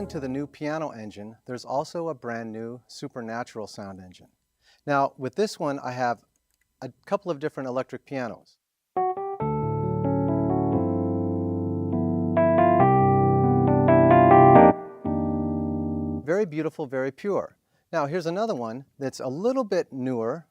to the new piano engine, there's also a brand new supernatural sound engine. Now, with this one, I have a couple of different electric pianos. Very beautiful, very pure. Now, here's another one that's a little bit newer.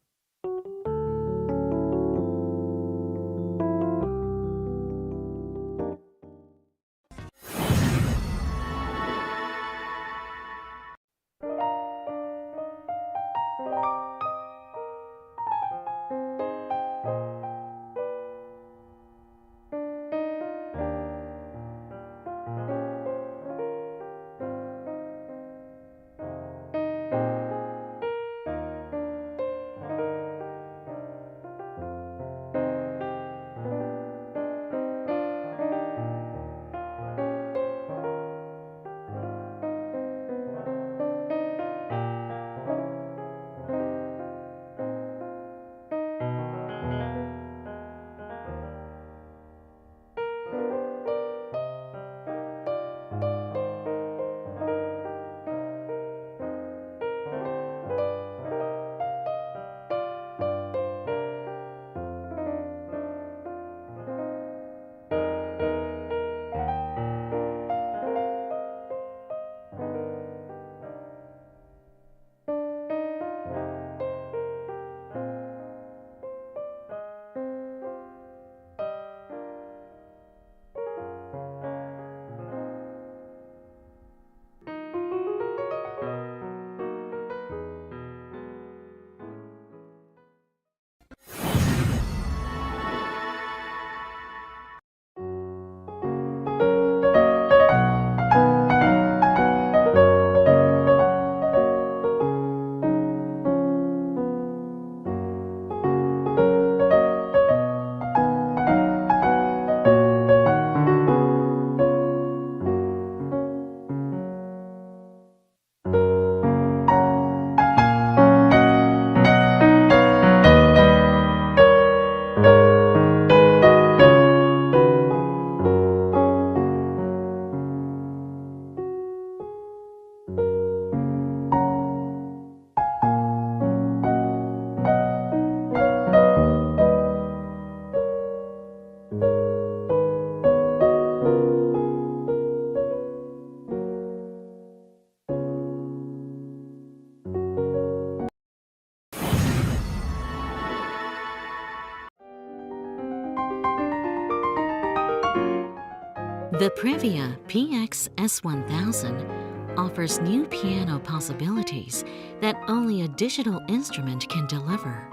The Privia PX S1000 offers new piano possibilities that only a digital instrument can deliver.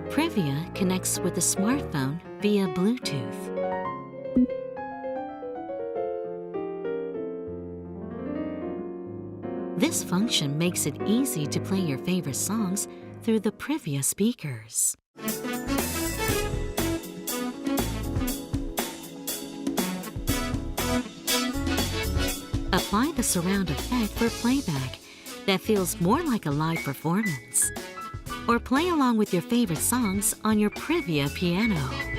Privia connects with the smartphone via Bluetooth. This function makes it easy to play your favorite songs through the Privia speakers. Apply the surround effect for playback that feels more like a live performance. Or play along with your favorite songs on your Privia piano.